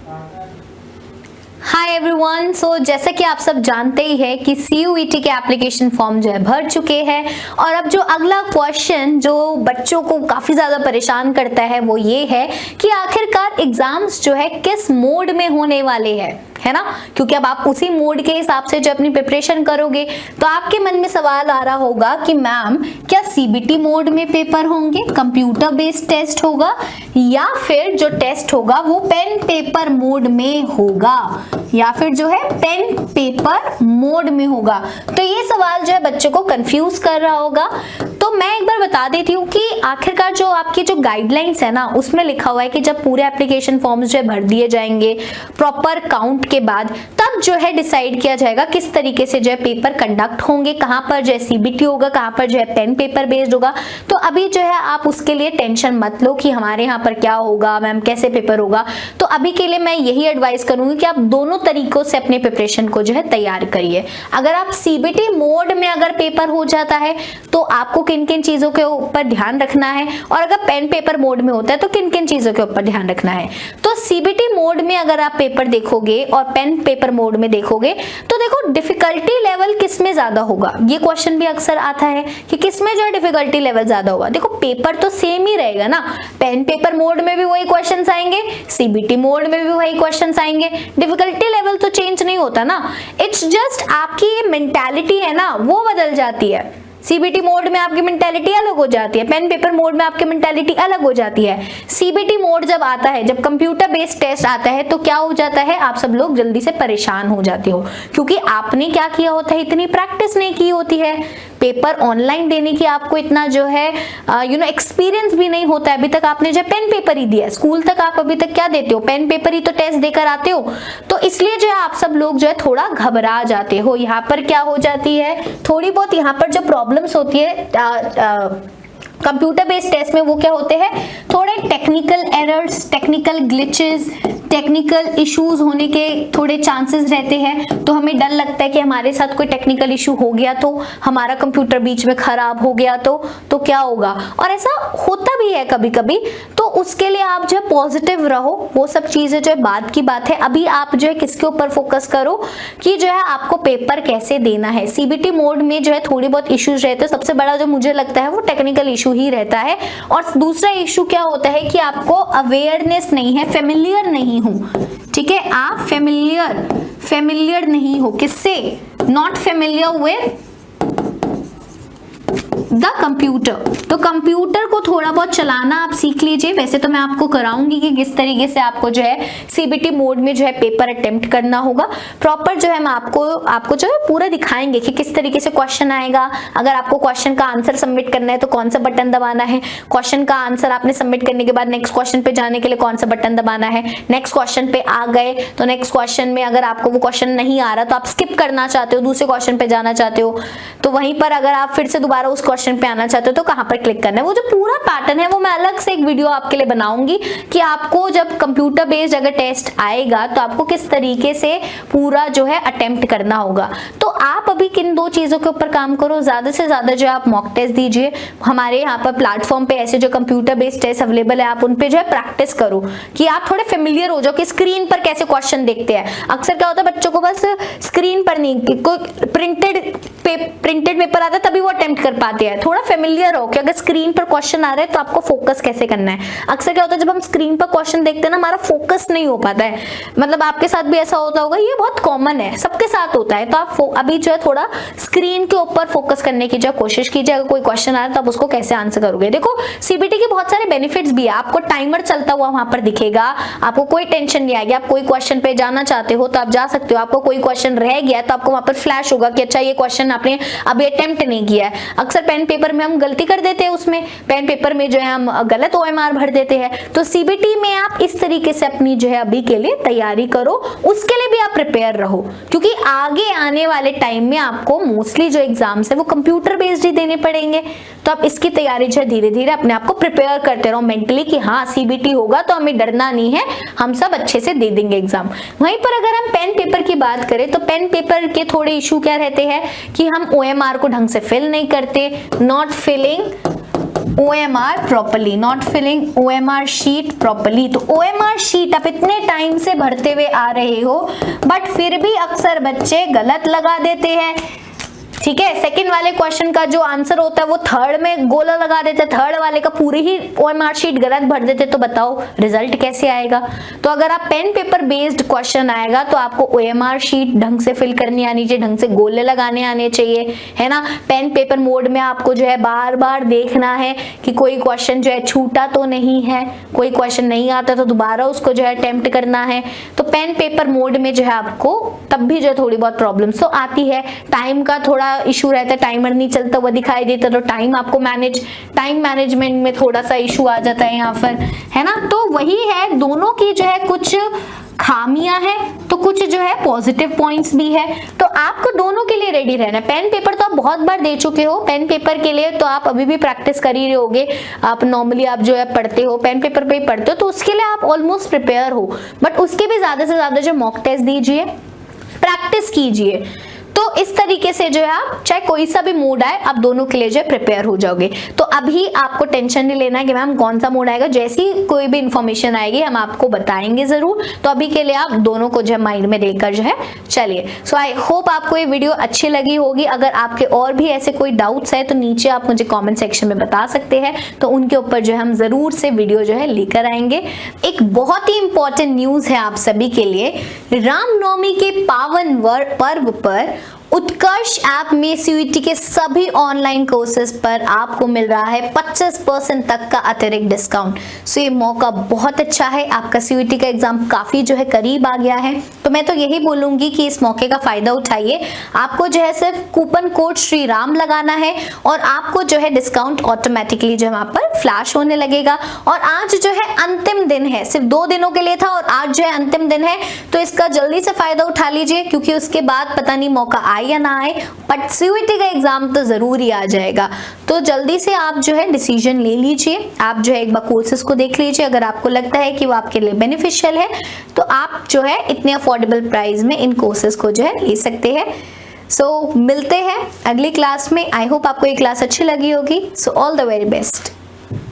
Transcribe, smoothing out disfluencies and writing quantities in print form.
Hi everyone. सो जैसा कि आप सब जानते ही हैं कि CUET के एप्लीकेशन फॉर्म जो है भर चुके हैं और अब जो अगला क्वेश्चन जो बच्चों को काफी ज्यादा परेशान करता है वो ये है कि आखिरकार एग्जाम्स जो है किस मोड में होने वाले हैं, है ना। क्योंकि अब आप उसी मोड के हिसाब से जो अपनी प्रिपरेशन करोगे तो आपके मन में सवाल आ रहा होगा कि मैम क्या CBT मोड में पेपर होंगे, कंप्यूटर बेस्ड टेस्ट होगा, या फिर जो टेस्ट होगा वो पेन पेपर मोड में होगा, या फिर जो है पेन पेपर मोड में होगा। तो ये सवाल जो है बच्चों को कंफ्यूज कर रहा होगा। तो मैं एक बार बता देती हूँ कि आखिरकार जो आपकी जो गाइडलाइंस है ना उसमें लिखा हुआ है कि जब पूरे एप्लीकेशन फॉर्म्स जो है भर दिए जाएंगे प्रॉपर काउंट के बाद, तब जो है डिसाइड किया जाएगा किस तरीके से जो है पेपर कंडक्ट होंगे, कहां पर जो है CBT होगा, कहां पर जो है पेन पेपर बेस्ड होगा। तो अभी जो है आप उसके लिए टेंशन मत लो कि हमारे यहाँ पर क्या होगा, मैम कैसे पेपर होगा। तो अभी के लिए मैं यही एडवाइस करूंगी कि आप दोनों तरीकों से अपने प्रिपरेशन को जो है तैयार करिए। अगर आप CBT मोड में अगर पेपर हो जाता है तो आपको किन किन चीजों के ऊपर ध्यान रखना है, और अगर पेन पेपर मोड में होता है तो किन किन चीजों के ऊपर ध्यान रखना है। तो CBT मोड में अगर आप पेपर देखोगे और पेन पेपर मोड में देखोगे तो देखो डिफिकल्टी लेवल किस में ज्यादा होगा, ये क्वेश्चन भी अक्सर आता है कि किस में जो है डिफिकल्टी लेवल ज्यादा होगा। देखो पेपर तो सेम ही रहेगा ना, पेन पेपर मोड में भी वही क्वेश्चंस आएंगे, CBT मोड में भी वही क्वेश्चंस आएंगे, डिफिकल्टी लेवल तो चेंज नहीं होता ना। इट्स जस्ट आपकी ये मेंटालिटी है ना वो बदल जाती है। CBT मोड में आपकी मेंटालिटी अलग हो जाती है, पेन पेपर मोड में आपकी मेंटालिटी अलग हो जाती है। CBT मोड जब आता है, जब कंप्यूटर बेस्ड टेस्ट आता है तो क्या हो जाता है, आप सब लोग जल्दी से परेशान हो जाते हो क्योंकि आपने क्या किया होता है, इतनी प्रैक्टिस नहीं की होती है। पेपर ऑनलाइन देने की आपको इतना जो है एक्सपीरियंस भी नहीं होता है। अभी तक आपने जो पेन पेपर ही दिया, स्कूल तक आप अभी तक क्या देते हो, पेन पेपर ही तो टेस्ट देकर आते हो। तो इसलिए जो है आप सब लोग जो है थोड़ा घबरा जाते हो। यहाँ पर क्या हो जाती है, थोड़ी बहुत यहाँ पर जो प्रॉब्लम्स होती है कंप्यूटर बेस्ड टेस्ट में, वो क्या होते हैं, थोड़े technical errors, technical glitches, technical issues होने के थोड़े चांसेस रहते हैं। तो हमें डर लगता है कि हमारे साथ कोई टेक्निकल इशू हो गया तो, हमारा कंप्यूटर बीच में खराब हो गया तो क्या होगा, और ऐसा होता भी है कभी कभी। तो उसके लिए आप जो है पॉजिटिव रहो, वो सब चीजें जो है बाद की बात है। अभी आप जो है किसके ऊपर फोकस करो कि जो है आपको पेपर कैसे देना है। CBT मोड में जो है थोड़ी बहुत इश्यूज रहते हैं, सबसे बड़ा जो मुझे लगता है वो टेक्निकल इशू ही रहता है। और दूसरा इशू क्या होता है कि आपको अवेयरनेस नहीं है, फेमिलियर नहीं हो, ठीक है, आप फेमिलियर नहीं हो किससे, not familiar with the computer. तो कंप्यूटर को थोड़ा बहुत चलाना आप सीख लीजिए। वैसे तो मैं आपको कराऊंगी कि किस तरीके से आपको जो है CBT मोड में जो है पेपर अटेम्प्ट करना होगा। प्रॉपर जो है हम आपको जो है पूरा दिखाएंगे कि किस तरीके से क्वेश्चन आएगा। अगर आपको क्वेश्चन का आंसर सबमिट करना है तो कौन सा बटन दबाना है, क्वेश्चन का आंसर आपने सबमिट करने के बाद नेक्स्ट क्वेश्चन पे जाने के लिए कौन सा बटन दबाना है, नेक्स्ट क्वेश्चन पे आ गए तो नेक्स्ट क्वेश्चन में अगर आपको वो क्वेश्चन नहीं आ रहा तो आप स्किप करना चाहते हो, दूसरे क्वेश्चन पे जाना चाहते हो, तो वहीं पर अगर आप फिर से दोबारा उस क्वेश्चन पे आना चाहते हो तो कहां पर क्लिक करना है। वो जो पूरा पैटर्न है वो मैं अलग से एक वीडियो आपके लिए बनाऊंगी कि आपको जब कंप्यूटर बेस्ड अगर टेस्ट आएगा तो आपको किस तरीके से पूरा जो है अटेम्प्ट करना होगा। तो आप अभी किन दो चीजों के ऊपर काम करो, ज्यादा से ज्यादा जो आप मॉक टेस्ट दीजिए। हमारे यहाँ पर प्लेटफॉर्म पे ऐसे जो कंप्यूटर बेस्ड टेस्ट अवेलेबल है, आप उन पे जो है प्रैक्टिस करो कि आप थोड़े फेमिलियर हो जाओ कि स्क्रीन पर कैसे क्वेश्चन देखते हैं। अक्सर क्या होता है बच्चों को बस स्क्रीन पर नहीं, कोई प्रिंटेड पेपर आता है तभी वो अटेम्प्ट कर पाते हैं। थोड़ा फेमिलियर हो कि अगर स्क्रीन पर क्वेश्चन आ रहा है तो आपको फोकस कैसे करना है। अक्सर क्या होता है जब हम स्क्रीन पर क्वेश्चन देखते हैं ना हमारा फोकस नहीं हो पाता है, मतलब आपके साथ भी ऐसा होता होगा, ये बहुत कॉमन है, सबके साथ होता है। तो आप अभी जो है थोड़ा स्क्रीन के ऊपर फोकस करने की जो कोशिश कीजिए। अगर कोई क्वेश्चन आ रहा है तो आप उसको कैसे आंसर करोगे। देखो CBT के बहुत सारे बेनिफिट्स भी है, आपको टाइमर चलता हुआ वहां पर दिखेगा, आपको कोई टेंशन नहीं आएगी। आप कोई क्वेश्चन पे जाना चाहते हो तो आप जा सकते हो, आपको कोई क्वेश्चन रह गया तो आपको वहां पर फ्लैश होगा कि अच्छा ये क्वेश्चन आपने अभी अटेम्प्ट नहीं किया है। अक्सर पेन पेपर में हम गलती कर देते हैं, उसमें पेन पेपर में जो है हम गलत OMR भर देते हैं। तो CBT में आप इस तरीके से अपनी जो है अभी के लिए तैयारी करो, उसके लिए भी आप प्रिपेयर रहो क्योंकि आगे आने वाले टाइम में आपको मोस्टली जो एग्जाम्स है वो कंप्यूटर बेस्ड ही देने पड़ेंगे। तो आप इसकी तैयारी जो है धीरे धीरे अपने आप को प्रिपेयर करते रहो मेंटली कि हाँ CBT होगा तो हमें डरना नहीं है, हम सब अच्छे से दे देंगे एग्जाम। वहीं पर अगर हम पेन पेपर की बात करें तो पेन पेपर के थोड़े इशू क्या रहते हैं कि हम OMR को ढंग से फिल नहीं करते, not filling OMR properly, not filling OMR sheet properly। तो OMR sheet आप इतने टाइम से भरते हुए आ रहे हो बट फिर भी अक्सर बच्चे गलत लगा देते हैं, ठीक है। सेकंड वाले क्वेश्चन का जो आंसर होता है वो थर्ड में गोला लगा देते, थर्ड वाले का पूरी ही OMR शीट गलत भर देते, तो बताओ रिजल्ट कैसे आएगा। तो अगर आप पेन पेपर बेस्ड क्वेश्चन आएगा तो आपको OMR शीट ढंग से फिल करनी आनी चाहिए, ढंग से गोले लगाने आने चाहिए, है ना। पेन पेपर मोड में आपको जो है बार बार देखना है कि कोई क्वेश्चन जो है छूटा तो नहीं है, कोई क्वेश्चन नहीं आता तो दोबारा उसको जो है अटेम्प्ट करना है। तो पेन पेपर मोड में जो है आपको तब भी जो है थोड़ी बहुत प्रॉब्लम्स तो आती है, टाइम का थोड़ा इशू रहता है, टाइमर नहीं चलता हुआ दिखाई देता तो टाइम आपको टाइम मैनेजमेंट में थोड़ा सा इशू आ जाता है यहाँ पर, है ना। तो वही है, दोनों की जो है कुछ खामियां हैं तो कुछ जो है पॉजिटिव पॉइंट्स भी है, तो आपको दोनों के लिए रेडी रहना है। पेन पेपर तो आप बहुत बार दे चुके हो, पेन पेपर के लिए तो आप अभी भी प्रैक्टिस कर ही रहे होगे, आप नॉर्मली आप जो है पढ़ते हो पेन पेपर पे ही पढ़ते हो, तो उसके लिए आप ऑलमोस्ट प्रिपेयर हो। बट उसके भी ज्यादा से ज्यादा जो मॉक टेस्ट दीजिए, प्रैक्टिस कीजिए, तो इस तरीके से जो है आप चाहे कोई सा भी मोड आए आप दोनों के लिए जो है प्रिपेयर हो जाओगे। तो अभी आपको टेंशन नहीं लेना है कि मैम कौन सा मोड आएगा, जैसी कोई भी इंफॉर्मेशन आएगी हम आपको बताएंगे जरूर। तो अभी के लिए आप दोनों को जो है माइंड में लेकर जो है चलिए। सो आई होप आपको ये वीडियो अच्छी लगी होगी। अगर आपके और भी ऐसे कोई डाउट्स है तो नीचे आप मुझे कॉमेंट सेक्शन में बता सकते हैं, तो उनके ऊपर जो है हम जरूर से वीडियो जो है लेकर आएंगे। एक बहुत ही इंपॉर्टेंट न्यूज है आप सभी के लिए, रामनवमी के पावन पर्व पर उत्कर्ष ऐप में CUET के सभी ऑनलाइन कोर्सेज पर आपको मिल रहा है 25% तक का अतिरिक्त डिस्काउंट। सो ये मौका बहुत अच्छा है, आपका CUET का एग्जाम काफी जो है करीब आ गया है, तो मैं तो यही बोलूंगी कि इस मौके का फायदा उठाइए। आपको जो है सिर्फ कूपन कोड श्री राम लगाना है और आपको जो है डिस्काउंट ऑटोमेटिकली जो है वहां पर फ्लैश होने लगेगा। और आज जो है अंतिम दिन है, सिर्फ 2 दिनों के लिए था और आज जो है अंतिम दिन है, तो इसका जल्दी से फायदा उठा लीजिए, क्योंकि उसके बाद पता नहीं मौका आए या ना आए, बट CUET का एग्जाम तो जरूर ही आ जाएगा। तो जल्दी से आप जो है डिसीजन ले लीजिए, आप जो है एक बार कोर्सेज को देख लीजिए, अगर आपको लगता है कि वो आपके लिए बेनिफिशियल है तो आप जो है इतने अफोर्डेबल प्राइस में इन कोर्सेज को जो है ले सकते हैं। सो मिलते हैं अगली क्लास में। आई होप आपको ये क्लास अच्छी लगी होगी। So all the very best.